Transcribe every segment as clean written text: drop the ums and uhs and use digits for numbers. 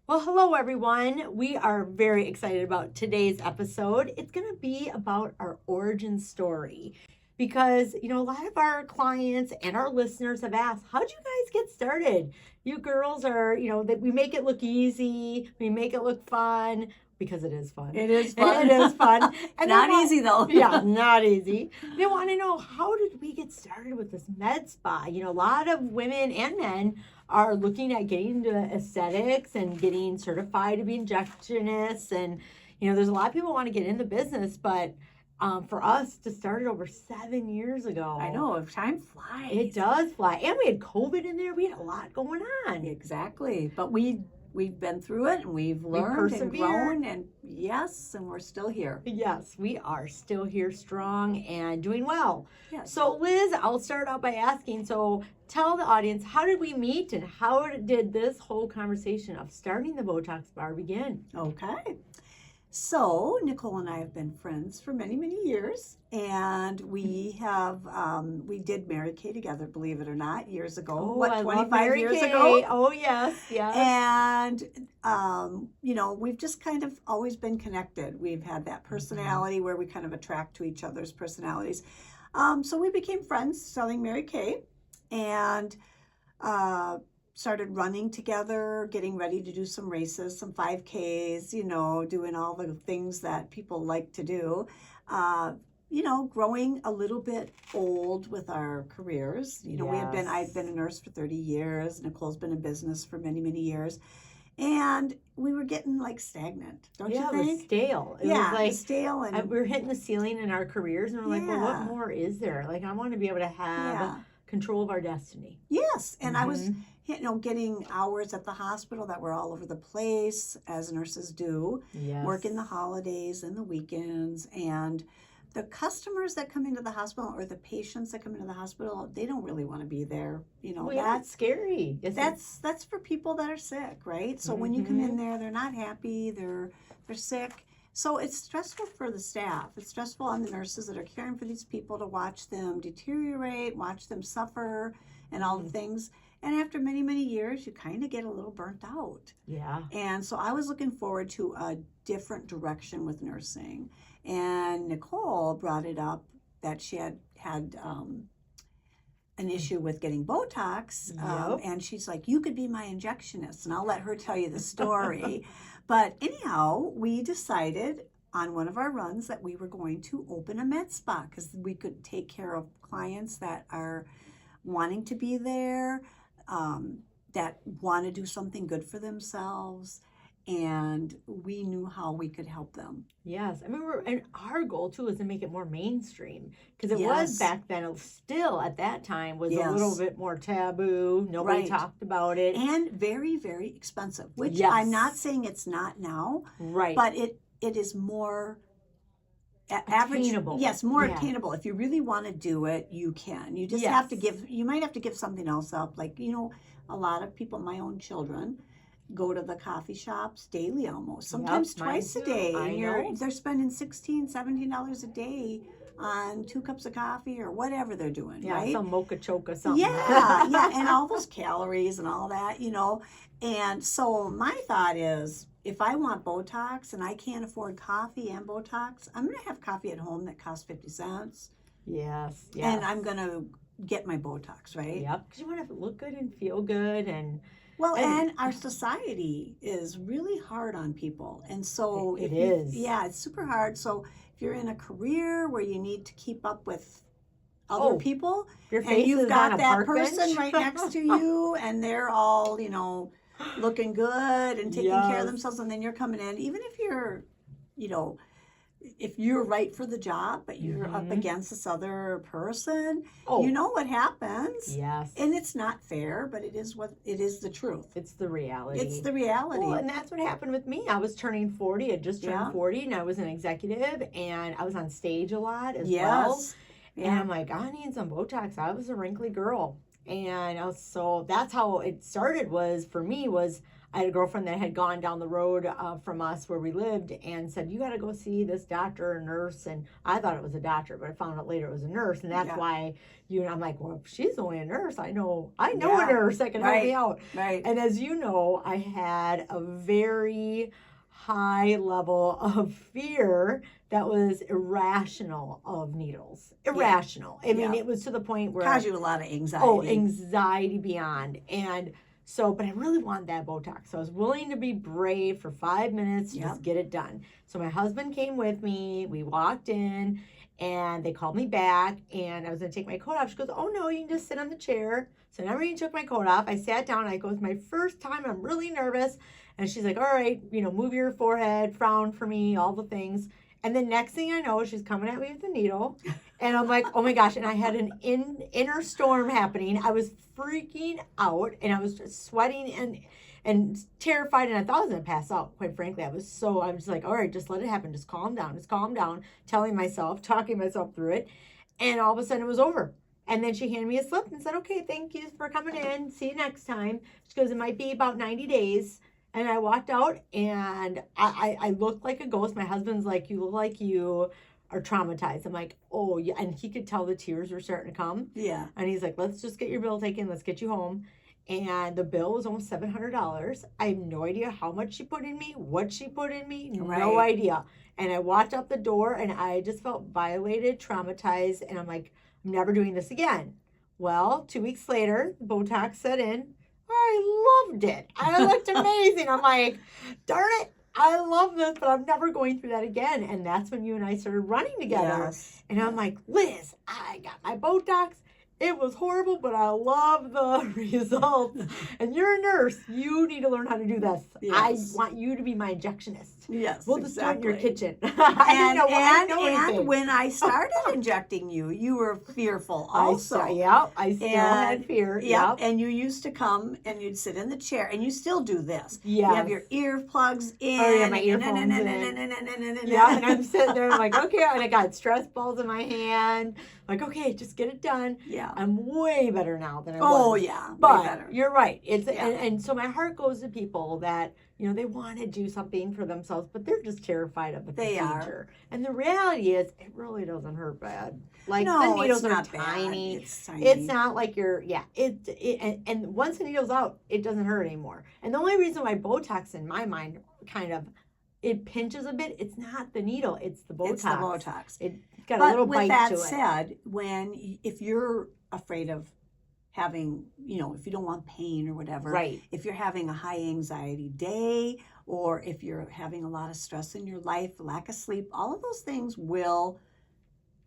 Well, hello everyone. We are very excited about today's episode. It's going to be about our origin story because, a lot of our clients and our listeners have asked, how'd you guys get started? You girls are, that we make it look easy, we make it look fun because it is fun. It is fun. It is fun. And not easy though. Yeah, not easy. They want to know, how did we get started with this med spa? A lot of women and men are looking at getting into aesthetics and getting certified to be injectionists. And, there's a lot of people who want to get in the business, but for us to start it over 7 years ago. I know, time flies. It does fly. And we had COVID in there. We had a lot going on. Exactly. But we've been through it and we've learned and grown and and we're still here. Yes, we are still here strong and doing well. Yes. So Liz, I'll start out by asking, so tell the audience, how did we meet and how did this whole conversation of starting the Beautox bar begin? Okay. So Nicole and I have been friends for many, many years, and we did Mary Kay together, believe it or not, years ago. Oh, 25 years ago? Oh, yes, yes. And, we've just kind of always been connected. We've had that personality where we kind of attract to each other's personalities. So we became friends selling Mary Kay, and started running together, getting ready to do some races, some 5Ks, doing all the things that people like to do. Growing a little bit old with our careers. I've been a nurse for 30 years. Nicole's been in business for many, many years. And we were getting stagnant, don't you think? It was stale. It was stale. And we were hitting the ceiling in our careers, and we're like, well, what more is there? I want to be able to have control of our destiny. Yes, and I was getting hours at the hospital that were all over the place, as nurses do. Yes. Working the holidays and the weekends. And the customers that come into the hospital or the patients that come into the hospital, they don't really want to be there. That's scary. That's for people that are sick, right? So when you come in there, they're not happy, they're sick. So it's stressful for the staff. It's stressful on the nurses that are caring for these people to watch them deteriorate, watch them suffer, and all the things. And after many, many years, you kind of get a little burnt out. Yeah. And so I was looking forward to a different direction with nursing. And Nicole brought it up that she had an issue with getting Beautox. And she's like, you could be my injectionist. And I'll let her tell you the story. But anyhow, we decided on one of our runs that we were going to open a med spa because we could take care of clients that are wanting to be there, that want to do something good for themselves, and we knew how we could help them. Yes, and our goal too is to make it more mainstream because it was back then. Still at that time was a little bit more taboo. Nobody talked about it, and very, very expensive. Which I'm not saying it's not now, right? But it is more attainable. Yes, more attainable. If you really want to do it, you can. You just have to give. You might have to give something else up. A lot of people, my own children, go to the coffee shops daily almost, sometimes twice a day. And they're spending $16, $17 a day on 2 cups of coffee or whatever they're doing, right? Some mocha choke or something. Yeah, and all those calories and all that, And so my thought is, if I want Beautox and I can't afford coffee and Beautox, I'm going to have coffee at home that costs 50 cents. Yes. And I'm going to get my Beautox, right? Yep, because you want to look good and feel good and... Well, and our society is really hard on people. And so it is. Yeah, it's super hard. So if you're in a career where you need to keep up with other people, your and you've got that person bench. right next to you, and they're all, looking good and taking care of themselves, and then you're coming in, even if you're, if you're right for the job, but you're up against this other person, you know what happens. Yes. And it's not fair, but it is the truth. It's the reality. It's the reality. Well, and that's what happened with me. I was turning 40. I had just turned 40, and I was an executive, and I was on stage a lot as well. And I'm like, I need some Beautox. I was a wrinkly girl. And so that's how it started was I had a girlfriend that had gone down the road from us where we lived and said, you got to go see this doctor or nurse. And I thought it was a doctor, but I found out later it was a nurse. And that's why I'm like, well, if she's only a nurse, I know a nurse that can help me out. Right. And as you know, I had a very high level of fear that was irrational of needles. Irrational. I mean, it was to the point where... Caused you a lot of anxiety. Oh, anxiety beyond. And so, but I really wanted that Botox. So I was willing to be brave for 5 minutes to just get it done. So my husband came with me. We walked in and they called me back and I was going to take my coat off. She goes, oh no, you can just sit on the chair. So I never even took my coat off. I sat down. I go, it's my first time. I'm really nervous. And she's like, all right, move your forehead, frown for me, all the things. And then next thing I know, she's coming at me with the needle. And I'm like, oh my gosh. And I had an inner storm happening. I was freaking out and I was just sweating and terrified. And I thought I was going to pass out, quite frankly. I was just like, all right, just let it happen. Just calm down. Talking myself through it. And all of a sudden it was over. And then she handed me a slip and said, okay, thank you for coming in. See you next time. She goes, it might be about 90 days. And I walked out and I looked like a ghost. My husband's like, you look like you are traumatized. I'm like, oh, yeah. And he could tell the tears were starting to come. Yeah. And he's like, let's just get your bill taken. Let's get you home. And the bill was almost $700. I have no idea how much she put in me, what she put in me, no idea. And I walked out the door and I just felt violated, traumatized. And I'm like, I'm never doing this again. Well, 2 weeks later, Botox set in. I loved it. I looked amazing. I'm like, darn it, I love this, but I'm never going through that again. And that's when you and I started running together. Yes. And I'm like, Liz, I got my Botox. It was horrible, but I love the results. And you're a nurse. You need to learn how to do this. Yes. I want you to be my injectionist. Yes, we'll just start in your kitchen. And when I started injecting you, you were fearful also. I still had fear. Yep. And you used to come and you'd sit in the chair, and you still do this. Yeah. You have your earplugs in. Oh, yeah, my earphones in. Yeah, and I'm sitting there, I'm like, okay, and I got stress balls in my hand. Like, okay, just get it done. Yeah. I'm way better now than I was. Oh, yeah. But way better. You're right. And so my heart goes to people that, they want to do something for themselves, but they're just terrified of the procedure. And the reality is, it really doesn't hurt bad. Like, the needles are tiny. It's tiny. It's not like and once the needle's out, it doesn't hurt anymore. And the only reason why Botox, in my mind, kind of, it pinches a bit, it's not the needle, it's the Botox. It's the Botox. It's got a little bite to it. But with that said, if you're afraid of having, if you don't want pain or whatever, right. If you're having a high anxiety day, or if you're having a lot of stress in your life, lack of sleep, all of those things will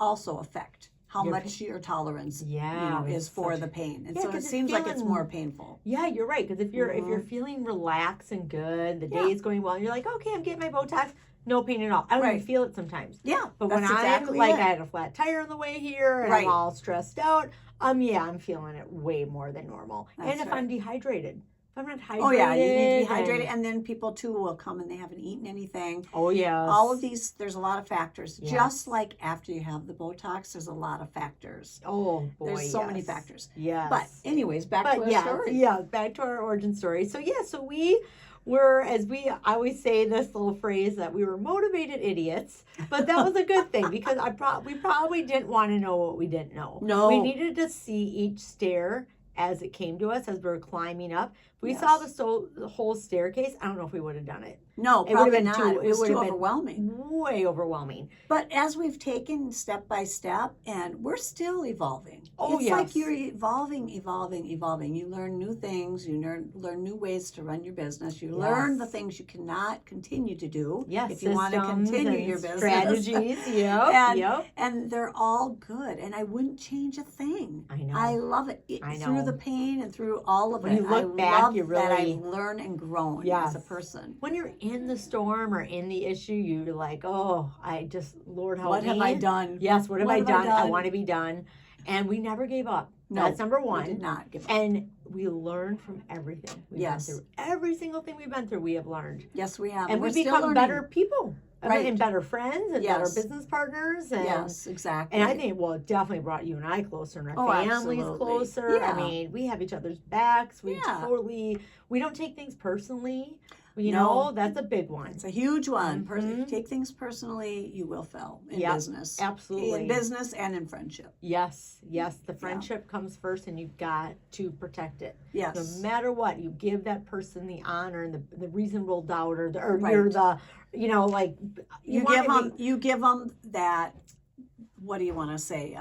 also affect how much your tolerance is for the pain. And so it seems like it's more painful. Yeah, you're right. Because if you're feeling relaxed and good, the day is going well, and you're like, okay, I'm getting my Botox, no pain at all. I don't even feel it sometimes. Yeah, but when I had a flat tire on the way here and I'm all stressed out, I'm feeling it way more than normal. And if I'm dehydrated. If I'm not hydrated. Oh, yeah, you need to be hydrated. And then people, too, will come and they haven't eaten anything. Oh, yeah. All of these, there's a lot of factors. Yes. Just like after you have the Botox, there's a lot of factors. Oh, boy, there's so many factors. Yes. But anyways, back to our story. Yeah, back to our origin story. So, so we were, I always say this little phrase, that we were motivated idiots. But that was a good thing because we probably didn't want to know what we didn't know. No. We needed to see each stair as it came to us, as we were climbing up. If we saw the whole staircase, I don't know if we would have done it. No, probably not. It was too overwhelming. Way overwhelming. But as we've taken step by step, and we're still evolving. Oh, it's like you're evolving. You learn new things. You learn new ways to run your business. You learn the things you cannot continue to do if you want to continue your business. Strategies, And they're all good. And I wouldn't change a thing. I know. I love it. I know. Through the pain and through all of it. When you look back, you really... that I've learned and grown as a person. When you're in the storm or in the issue, you're like, oh, Lord help me. What have I done? Yes, what have I done? I want to be done. And we never gave up. No, that's number one. We did not give up. And we learned from everything we've been through. Every single thing we've been through, we have learned. Yes, we have. And we've become better people. Right. And better friends and better Yes. business partners. And, Yes, exactly. and I think, well, it definitely brought you and I closer and our Oh, families absolutely. closer. Yeah. I mean, we have each other's backs. We Yeah. we don't take things personally. You No. know, that's a big one. It's a huge one. If Mhm. you take things personally, you will fail in Yep, business. absolutely. In business and in friendship. Yes, the friendship comes first, and you've got to protect it. Yes. No matter what, you give that person the honor and the reasonable doubt, or Right. you're the, you know, like You give them that, what do you want to say?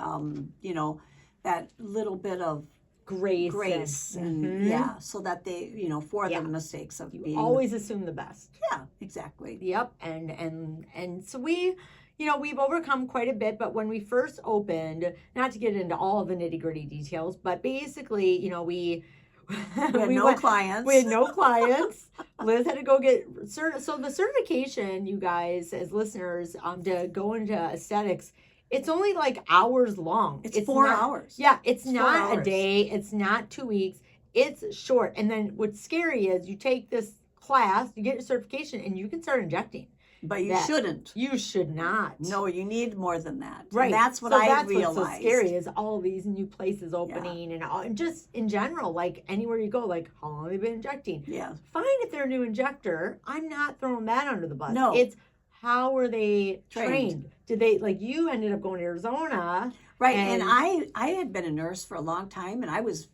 You know, that little bit of grace and Mhm. yeah, so that they, you know, for Yeah. the mistakes of You being always assume the best. Yeah, exactly. Yep, and so we, you know, we've overcome quite a bit. But when we first opened, not to get into all of the nitty gritty details, but basically, you know, we We had clients. We had no clients. Liz had to go get so the certification, you guys as listeners, to go into aesthetics, it's only like hours long. It's 4 not, hours. Yeah, it's 4 not a hours. day. It's not 2 weeks. It's short. And then what's scary is you take this class, you get your certification, and you can start injecting. But you shouldn't. You should not. No, you need more than that. Right. And that's what so I that's realized. What's so scary is all these new places opening and just in general, like anywhere you go, like how long have they been injecting? Yeah. Fine if they're a new injector. I'm not throwing that under the bus. No. It's how were they Trained. trained? Did they, like you ended up going to Arizona? Right. And I had been a nurse for a long time, and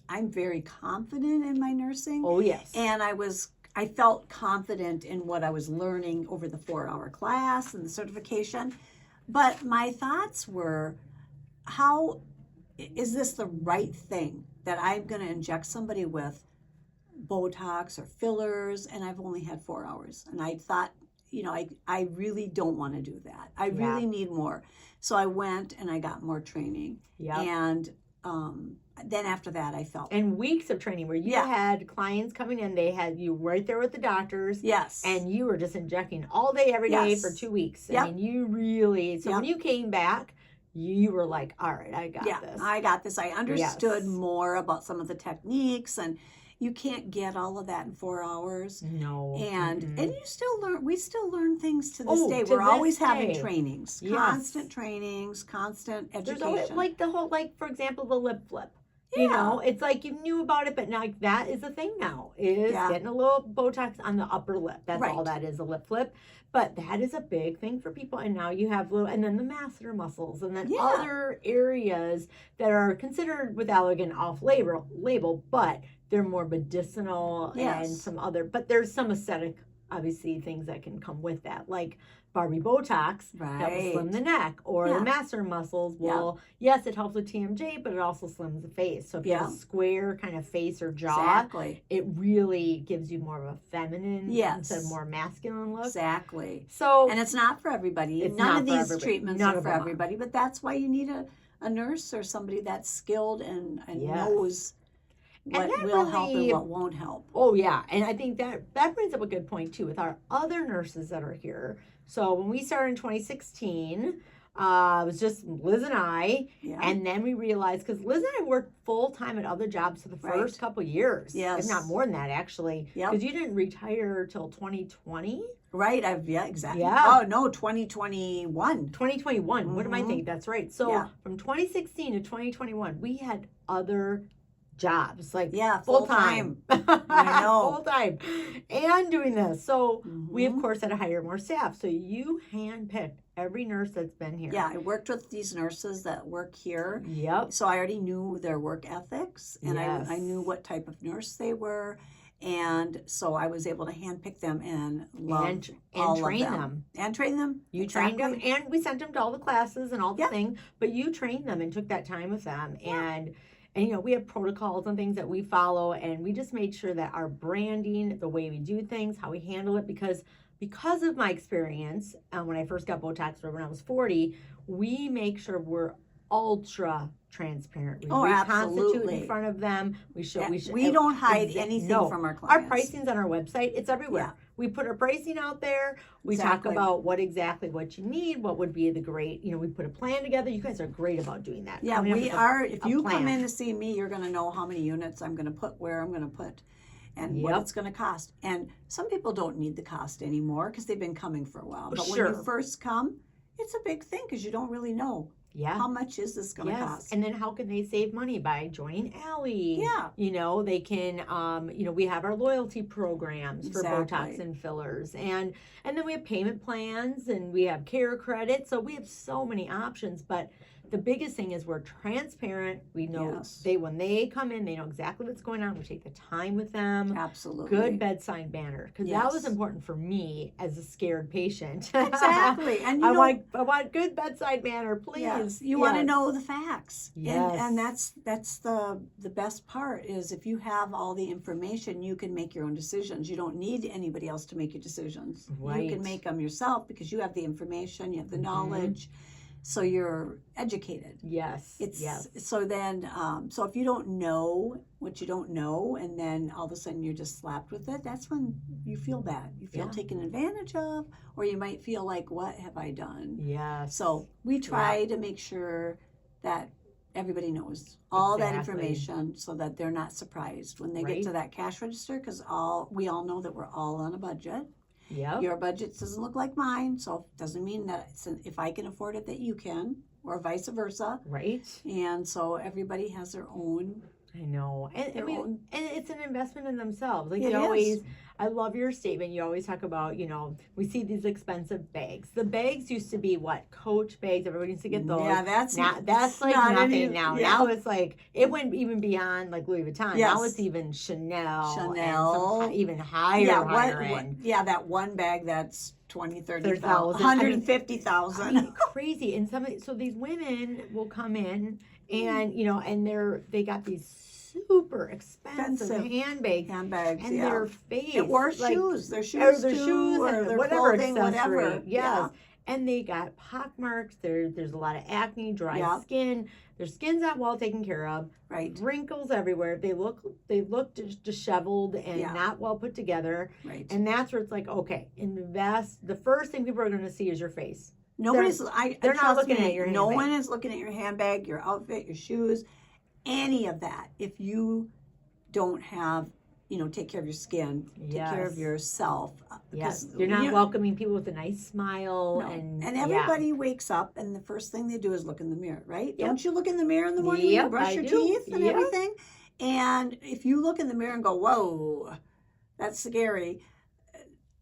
I'm very confident in my nursing. Oh, yes. And I felt confident in what I was learning over the 4-hour class and the certification. But my thoughts were, how is this the right thing that I'm going to inject somebody with Beautox or fillers? And I've only had 4 hours. And I thought, you know, I really don't want to do that. I really need more. So I went and I got more training. Yeah. And then after that, I felt. And weeks of training where you had clients coming in, they had you right there with the doctors. Yes. And you were just injecting all day, every day for 2 weeks. Yep. I mean, you really, so when you came back, you were like, all right, I got this. I got this. I understood more about some of the techniques, and you can't get all of that in 4 hours. No. And you still learn, we still learn things to this Oh, day. to We're always this having day. trainings, Yes. constant trainings, constant education. There's always, like the whole, like for example, the lip flip. You know, it's like you knew about it, but now like, that is a thing now, is getting a little Botox on the upper lip. That's all that is, a lip flip. But that is a big thing for people. And now you have little, and then the masseter muscles, and then other areas that are considered with Allergan off label, but they're more medicinal and some other, but there's some aesthetic, obviously, things that can come with that, like Barbie Botox that will slim the neck, or the masseter muscles will, yes, it helps with TMJ, but it also slims the face. So if you have a square kind of face or jaw, it really gives you more of a feminine instead of more masculine look. Exactly. So, and it's not for everybody. None of these treatments are for everybody, but that's why you need a nurse or somebody that's skilled and knows what will help and what won't help. Oh, yeah. And I think that brings up a good point, too, with our other nurses that are here. So when we started in 2016, it was just Liz and I. Yeah. And then we realized, because Liz and I worked full-time at other jobs for the first couple years. Yes. If not more than that, actually. Because you didn't retire till 2020. Right. Exactly. Yeah. Oh, no, 2021. 2021. Mm-hmm. What am I thinking? That's right. So from 2016 to 2021, we had other jobs, like full time. I know. Full time. And doing this. So we, of course, had to hire more staff. So you handpicked every nurse that's been here. Yeah, I worked with these nurses that work here. Yep. So I already knew their work ethics, and I knew what type of nurse they were. And so I was able to handpick them and love all train of them. And train them. You trained them, and we sent them to all the classes and all the things, but you trained them and took that time with them. And you know, we have protocols and things that we follow, and we just made sure that our branding, the way we do things, how we handle it, because of my experience when I first got Botox when I was 40, we make sure we're ultra transparent. We reconstitute in front of them. We don't hide anything from our clients. Our pricing's on our website. It's everywhere. Yeah. We put our pricing out there. We talk about what you need, what would be the great, we put a plan together. You guys are great about doing that. Yeah, we are. If you come in to see me, you're going to know how many units I'm going to put where I'm going to put. and what it's going to cost. And some people don't need the cost anymore because they've been coming for a while. But when you first come, it's a big thing because you don't really know. Yeah. How much is this going to cost? And then how can they save money by joining Allie? Yeah. You know, they can, we have our loyalty programs for Botox and fillers. And then we have payment plans and we have care credit. So we have so many options. But the biggest thing is we're transparent. We know when they come in, they know exactly what's going on. We take the time with them. Absolutely. Good bedside manner. Because that was important for me as a scared patient. Exactly. And I want good bedside manner, please. Yes. You want to know the facts. Yes. And that's the best part is if you have all the information, you can make your own decisions. You don't need anybody else to make your decisions. Right. You can make them yourself because you have the information, you have the knowledge. So you're educated. Yes. So then, so if you don't know what you don't know, and then all of a sudden you're just slapped with it, that's when you feel bad. You feel taken advantage of, or you might feel like, what have I done? Yes. So we try to make sure that everybody knows all that information so that they're not surprised when they get to that cash register, because we all know that we're all on a budget. Yep. Your budget doesn't look like mine, so it doesn't mean that if I can afford it that you can, or vice versa. Right. And so everybody has their own. I know. And it's an investment in themselves. Like I love your statement. You always talk about, we see these expensive bags. The bags used to be what? Coach bags. Everybody used to get those. Yeah, that's like nothing now. Yeah. Now it's like, it went even beyond like Louis Vuitton. Yes. Now it's even Chanel. And even higher end. Yeah, that one bag that's 20, 30,000, 30,000. 150,000. Crazy. And so these women will come in and, and they got these super expensive handbags and their face. Or shoes. Their shoes, or their whatever clothing, accessory. whatever. Yes. Yeah. And they got pock marks. There's a lot of acne, dry skin. Their skin's not well taken care of. Right. Wrinkles everywhere. They look disheveled and not well put together. Right. And that's where it's like, okay, invest. The first thing people are going to see is your face. They're not looking at your handbag. No one is looking at your handbag, your outfit, your shoes, any of that. If you don't have, take care of your skin, take care of yourself. Yes, you're not welcoming people with a nice smile. No. And everybody wakes up and the first thing they do is look in the mirror, right? Yep. Don't you look in the mirror in the morning when you brush your teeth and everything? And if you look in the mirror and go, whoa, that's scary,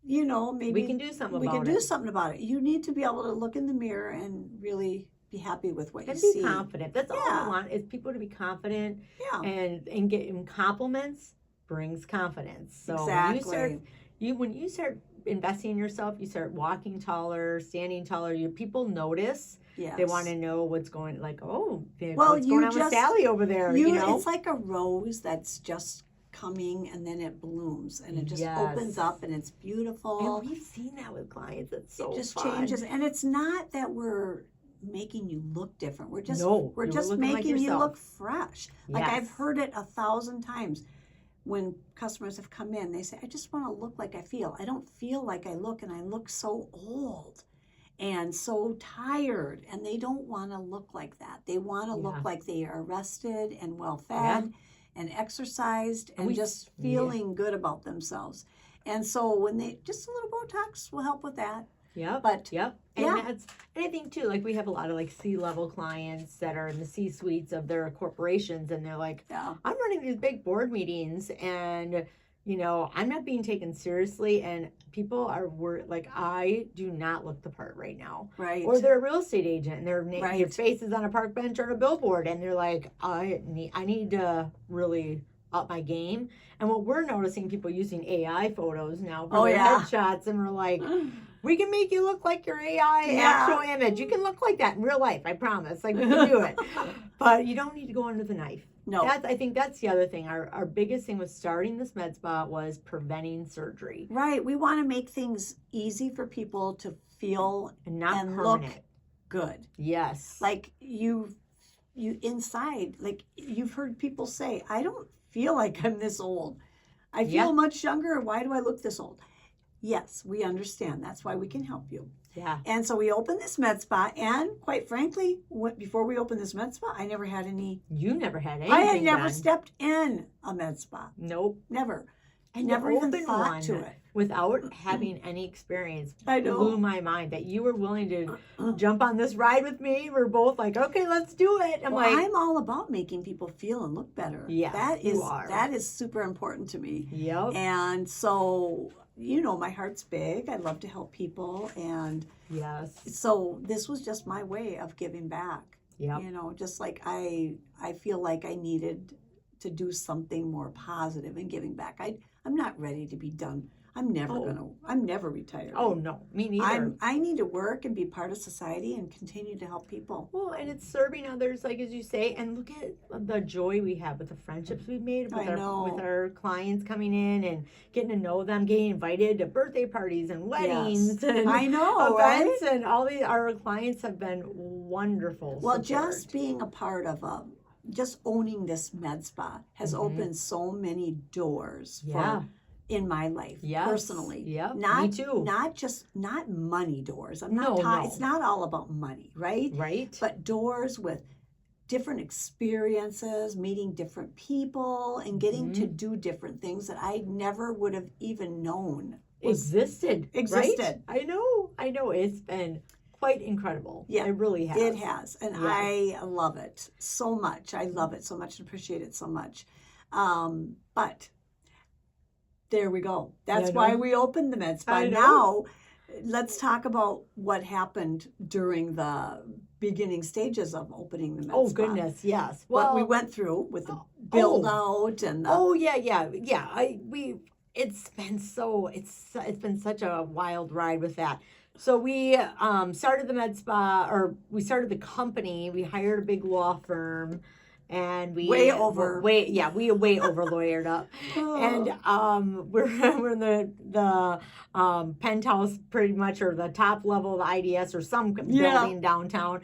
maybe we can do something about it. You need to be able to look in the mirror and really be happy with what you and see. Be confident. That's all I want is people to be confident. Yeah. And getting compliments brings confidence. So when you start investing in yourself, you start walking taller, standing taller. Your people notice. Yes. They want to know what's going what's going on with Sally over there. It's like a rose that's just coming and then it blooms and it just opens up and it's beautiful. And we've seen that with clients. It's so it just fun. Changes. And it's not that we're making you look different. We're just making like you look fresh. Like I've heard it 1,000 times when customers have come in. They say, I just want to look like I feel. I don't feel like I look, and I look so old and so tired, and they don't want to look like that. They want to look like they are rested and well fed and exercised and just feeling good about themselves. And so just a little Botox will help with that. And I think too, like we have a lot of like C-level clients that are in the C-suites of their corporations, and they're like, I'm running these big board meetings and I'm not being taken seriously, and people are like, I do not look the part right now. Right. Or they're a real estate agent and their face is on a park bench or on a billboard, and they're like, I need to really up my game. And what we're noticing, people using AI photos now for their headshots, and we're like, we can make you look like your AI actual image. You can look like that in real life, I promise. Like, we can do it. But you don't need to go under the knife. No. I think that's the other thing. Our biggest thing with starting this med spa was preventing surgery. Right. We want to make things easy for people to feel and permanent. Look good. Yes. Like you inside, like you've heard people say, I don't feel like I'm this old. I feel much younger. Why do I look this old? Yes, we understand. That's why we can help you. Yeah. And so we opened this med spa, and quite frankly, before we opened this med spa, I never had any. You never had anything. I had never stepped in a med spa. Nope. Never. And Never to even open thought one to it. without having any experience I know. blew my mind that you were willing to jump on this ride with me. We're both like, okay, let's do it. I'm all about making people feel and look better. Yes, you are. That is super important to me. Yep. And so, my heart's big. I love to help people, and yes. So this was just my way of giving back. Yep. Just like I feel like I needed to do something more positive in giving back. I'm not ready to be done. I'm never retired. Oh, no, me neither. I need to work and be part of society and continue to help people. Well, and it's serving others, like as you say, and look at the joy we have with the friendships we've made with our clients coming in and getting to know them, getting invited to birthday parties and weddings and I know, events, right? and our clients have been wonderful. Well, just being a part of just owning this med spa has opened so many doors in my life, personally. Yeah, me too. Not money doors. No. It's not all about money, right? Right. But doors with different experiences, meeting different people, and getting to do different things that I never would have even known existed. Existed. Right? I know. It's been quite incredible. Yeah, it really has. It has, and I love it so much. I love it so much and appreciate it so much. But there we go. That's why we opened the med spa. Now, let's talk about what happened during the beginning stages of opening the med spa. Oh goodness, yes. Well, what we went through with the build out and the it's been such a wild ride with that. So we started the med spa, or we started the company. We hired a big law firm, and we way over lawyered up, and we're in the penthouse pretty much, or the top level of the IDS or some building downtown,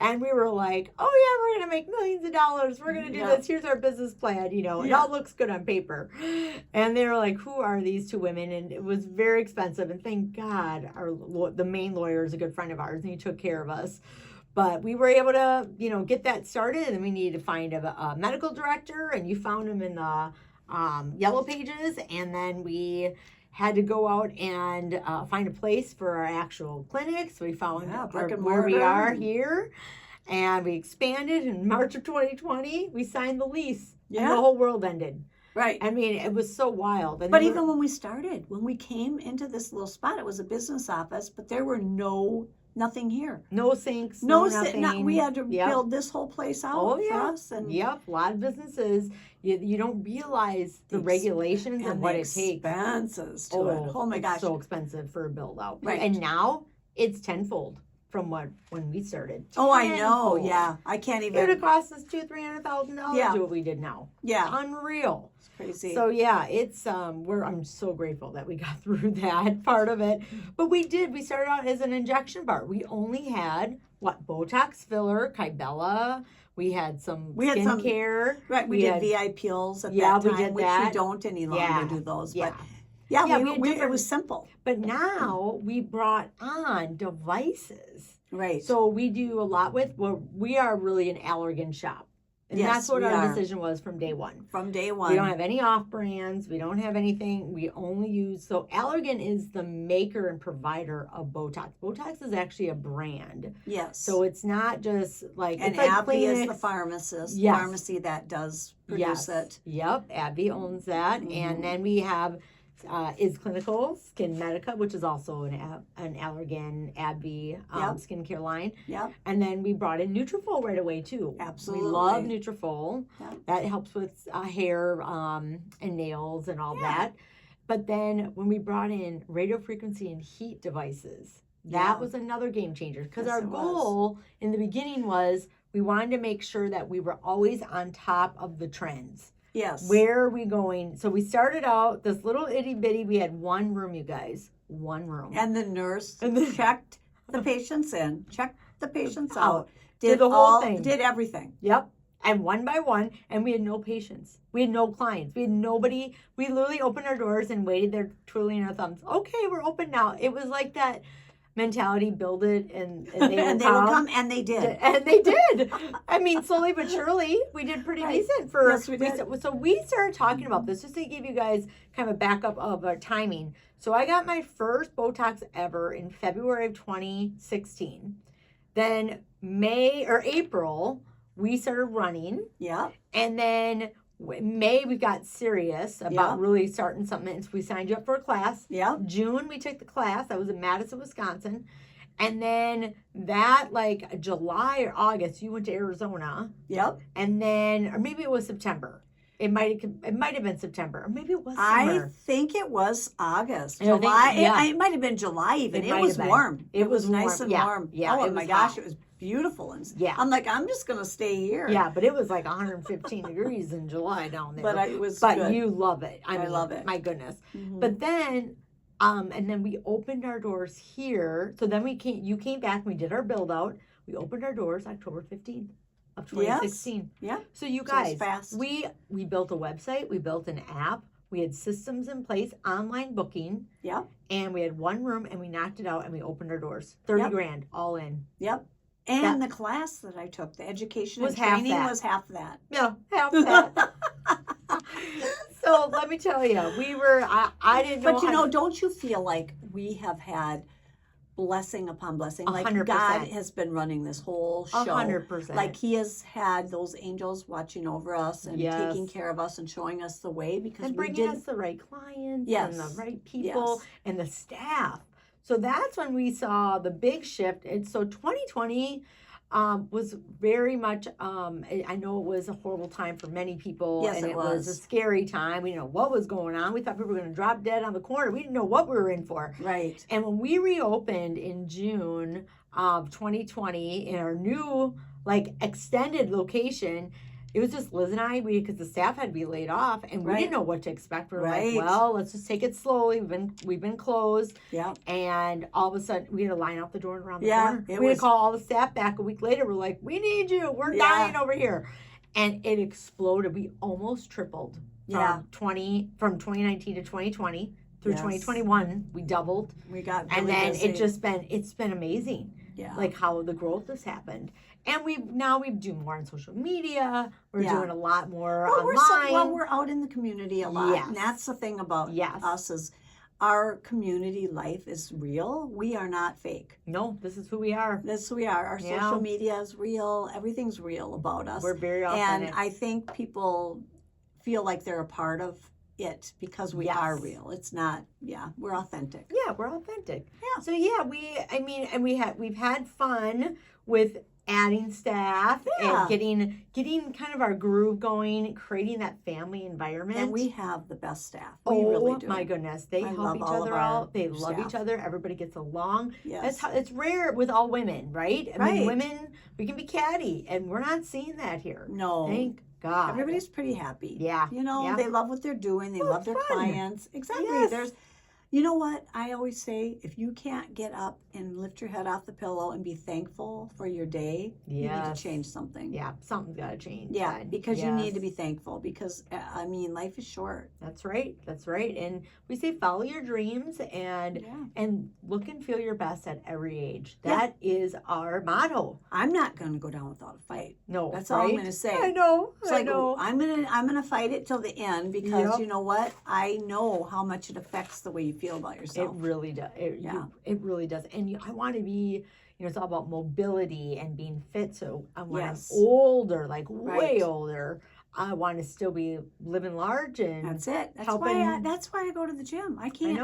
and we were like, oh yeah, we're gonna make millions of dollars. We're gonna do this. Here's our business plan. It all looks good on paper, and they were like, who are these two women? And it was very expensive. And thank God, the main lawyer is a good friend of ours, and he took care of us. But we were able to, get that started, and then we needed to find a medical director, and you found him in the Yellow Pages, and then we had to go out and find a place for our actual clinic. So we found where we are here, and we expanded in March of 2020. We signed the lease, and the whole world ended. Right. I mean, it was so wild. But even when we came into this little spot, it was a business office, but there were nothing here. No sinks, nothing. We had to build this whole place out for us. And a lot of businesses, you don't realize the regulations and what it takes. Expenses to it. Oh my gosh. It's so expensive for a build out. Right. And now it's tenfold from when we started. Oh, I know. Yeah. I can't even. It would have cost us $200,000-$300,000 to do what we did now. Yeah. Unreal. It's crazy. So it's I'm so grateful that we got through that part of it. But we started out as an injection bar. We only had Beautox filler, Kybella. We had some skincare. Right. We did VI peels at that time, we did that. We don't any longer do those. Yeah. But it was simple. But now we brought on devices. Right. So we do a lot we are really an Allergan shop. And that's what our decision was from day one. From day one. We don't have any off brands. We don't have anything. We only use, so Allergan is the maker and provider of Beautox. Beautox is actually a brand. Yes. So it's not just like, and AbbVie is the pharmacy that does produce it. Yep. AbbVie owns that. Mm-hmm. And then we have is Clinical Skin Medica, which is also an Allergan AbbVie skincare line. Yep. And then we brought in Nutrafol right away too. Absolutely. We love Nutrafol. Yep. That helps with hair and nails and all that. But then when we brought in radio frequency and heat devices, that was another game changer, because our goal in the beginning was we wanted to make sure that we were always on top of the trends. Yes. Where are we going? So we started out this little itty bitty. We had one room, you guys. One room. And the nurse checked the patients in, checked the patients out, did the whole thing. Did everything. Yep. And one by one, and we had no patients. We had no clients. We had nobody. We literally opened our doors and waited there twiddling our thumbs. Okay, we're open now. It was like that mentality, build it, and they will and they will come, and they did. And they did. I mean, slowly but surely, we did pretty decent for. Yes, we did. So we started talking about this just to give you guys kind of a backup of our timing. So I got my first Botox ever in February of 2016. Then May or April, we started running. Yeah. And then May, we got serious about really starting something. And so we signed you up for a class. Yeah. June, we took the class. That was in Madison, Wisconsin. And then that, like, July or August, you went to Arizona. Yep. And then, or maybe it was September. It might have been September, or maybe it was summer. I think it was August. July. It might have been July even. It was warm. It was nice and warm. Yeah. Oh my gosh, it was beautiful. And yeah. I'm like, I'm just going to stay here. Yeah, but it was like 115 degrees in July down there. But it was But good. you love it. I mean, love it. My goodness. Mm-hmm. But then, and then we opened our doors here. So then you came back and we did our build out. We opened our doors October 15th. Of 2016. Yeah. So you guys, fast. we built a website, we built an app, we had systems in place, online booking. Yeah. And we had one room and we knocked it out and we opened our doors. 30 grand all in. Yep. And the class that I took, the education was and training half that. was half that. Yeah, half that. So let me tell you, I didn't know. But you know, don't you feel like we have had blessing upon blessing? Like 100%. God has been running this whole show. 100%. Like He has had those angels watching over us and Yes. taking care of us and showing us the way because and we bringing did. us the right clients Yes. and the right people Yes. and the staff. So that's when we saw the big shift. And so 2020 was very much, I know it was a horrible time for many people. Yes, and it it was a scary time. We didn't know what was going on. We thought people were going to drop dead on the corner. We didn't know what we were in for. Right. And when we reopened in June of 2020 in our new, like, extended location, it was just Liz and I, because the staff had to be laid off, and we didn't know what to expect. We were like, well, let's just take it slowly. We've been closed. Yeah. And all of a sudden, we had to line out the door and around the corner. It We had was to call all the staff back a week later. We're like, we need you. We're dying over here. And it exploded. We almost tripled from 2019 to 2020. Through 2021, we doubled. We got really and then busy. it's been amazing. Yeah. Like how the growth has happened. And we do more on social media. We're doing a lot more online. We're out in the community a lot. Yes. And that's the thing about us is our community life is real. We are not fake. No, this is who we are. This is who we are. Our social media is real. Everything's real about us. We're very authentic. And I think people feel like they're a part of it because we are real. It's not, we're authentic. Yeah, we're authentic. Yeah. So we've had fun with adding staff and getting kind of our groove going, creating that family environment. And we have the best staff. We really do. My goodness. They help each other out. They love each other. Everybody gets along. Yes. It's rare with all women, right? I mean, women, we can be catty, and we're not seeing that here. No. Thank God. Everybody's pretty happy. Yeah. You know, they love what they're doing. They love their clients. Exactly. Yes. You know what? I always say, if you can't get up and lift your head off the pillow and be thankful for your day, you need to change something. Yeah, something's got to change. Yeah, because you need to be thankful because, I mean, life is short. That's right. That's right. And we say follow your dreams and look and feel your best at every age. That is our motto. I'm not going to go down without a fight. No, that's all I'm going to say. I know. It's like, I'm gonna fight it till the end because you know what? I know how much it affects the way you feel about yourself. It really does. It really does. And I want to be, it's all about mobility and being fit. So when I'm older, like way older, I want to still be living large and that's it. That's helping. That's why I go to the gym. I can't.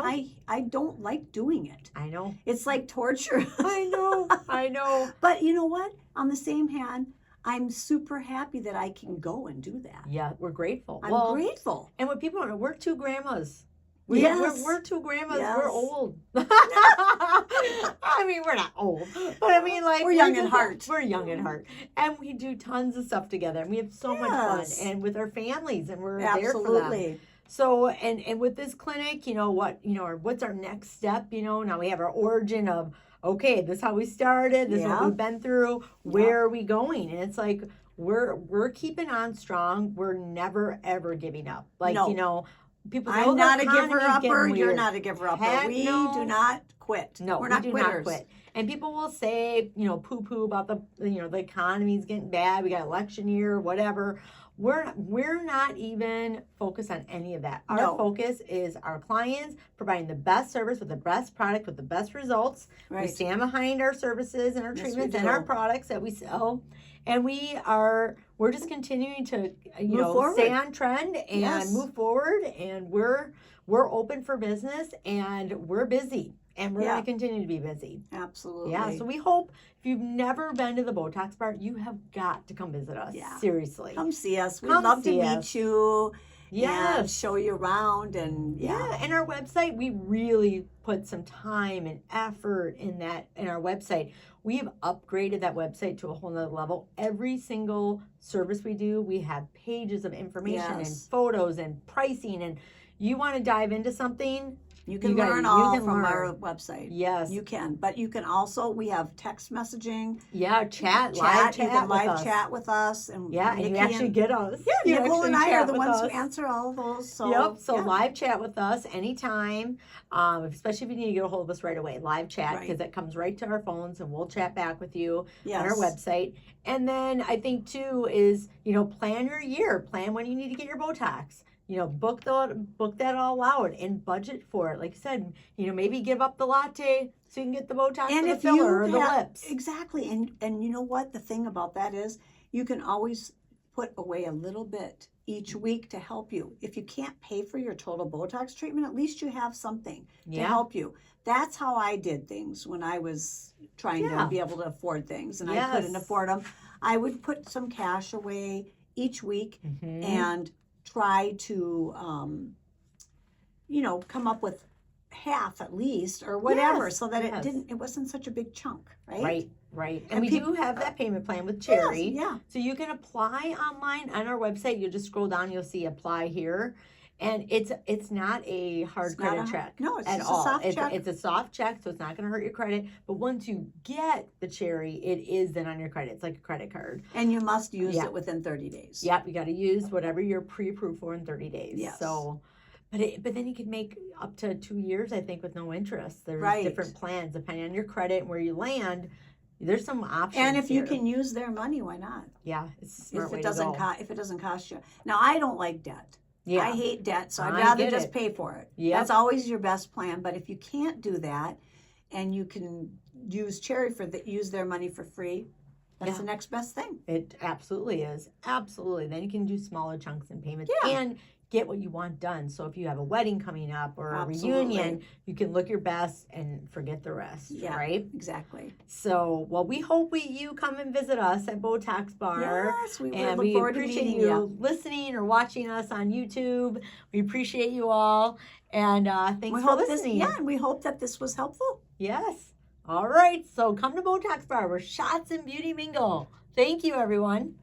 I don't like doing it. I know. It's like torture. I know. I know. But you know what? On the same hand, I'm super happy that I can go and do that. Yeah, we're grateful. I'm grateful. And what people don't know, we're two grandmas. We're two grandmas. Yes. We're old. I mean, we're not old, but I mean, like we're young at heart. We're young at heart, and we do tons of stuff together, and we have so much fun, and with our families, and we're there for them. So, and with this clinic, what's our next step? Now we have our origin of this is how we started. This is what we've been through. Where are we going? And it's like we're keeping on strong. We're never ever giving up. People say, I'm not a giver upper. You're not a giver upper. We do not quit. No, we're we not do quitters. not quit. And people will say, poo-poo about the economy's getting bad. We got election year, whatever. We're not even focused on any of that. Our No. focus is our clients providing the best service with the best product with the best results. We Right. stand behind our services and our Yes, we treatments and do. our products that we sell. And we're just continuing to Move forward. stay on trend and Yes. move forward, and we're open for business, and we're busy, and we're Yeah. going to continue to be busy. Absolutely. Yeah, so we hope if you've never been to the Beautox bar, you have got to come visit us. Yeah. Seriously. Come see us. We'd Come love to see meet us. you and Yes. show you around. And Yeah, and our website, we really put some time and effort in our website. We've upgraded that website to a whole nother level. Every single service we do, we have pages of information and Yes. photos and pricing. And you want to dive into something, you can you gotta- learn you all can from learn. our website. yes. You can, but you can also, we have text messaging, Yeah, chat, live chat you can with live us. chat with us. And Yeah, and you Nikki actually get us. Yeah, You Nicole and actually I are chat the with ones who us. answer all of those. So, Yep. So yeah. live chat with us anytime, especially if you need to get a hold of us right away. Live chat, Right. because that comes right to our phones, and we'll chat back with you Yes. on our website. And then I think too is plan your year, plan when you need to get your Botox. Book that all out and budget for it. Like I said, maybe give up the latte so you can get the Botox And or the if filler or you the have, lips. exactly, and you know what the thing about that is, you can always put away a little bit each week to help you. If you can't pay for your total Botox treatment, at least you have something to Yeah. help you. That's how I did things when I was trying Yeah. to be able to afford things, and Yes. I couldn't afford them. I would put some cash away each week Mhm. and try to come up with half at least or whatever, Yes, so that yes. it wasn't such a big chunk, right? Right. And And we peop- do have that payment plan with Yes, Cherry. yeah. So you can apply online on our website. You'll just scroll down, you'll see apply here. And it's not a hard It's not credit a- check no, it's at just a all. soft it's, check. it's a soft check, so it's not going to hurt your credit. But once you get the Cherry, it is then on your credit. It's like a credit card. And you must use Yeah. it within 30 days. Yep, you got to use whatever you're pre-approved for in 30 days. Yes. So, but then you can make up to 2 years, I think, with no interest. There's Right. different plans depending on your credit and where you land. There's some options. And if you here. can use their money, why not? Yeah, it's a smart If way it to doesn't go. if it doesn't cost you. Now, I don't like debt. Yeah. I hate debt, so I'd I rather get just it. pay for it. Yep. That's always your best plan. But if you can't do that, and you can use Cherry use their money for free, that's Yeah. the next best thing. It absolutely is. Absolutely. Then you can do smaller chunks and payments Yeah. and get what you want done. So if you have a wedding coming up or a Absolutely. reunion, you can look your best and forget the rest, Yeah. right? Exactly. So, well, we hope you come and visit us at Beautox Bar. Yes, we And look we forward to appreciate meeting you you. listening or watching us on YouTube. We appreciate you all. And thanks for listening. And we hope that this was helpful. Yes. All right. So come to Beautox Bar where shots and beauty mingle. Thank you, everyone.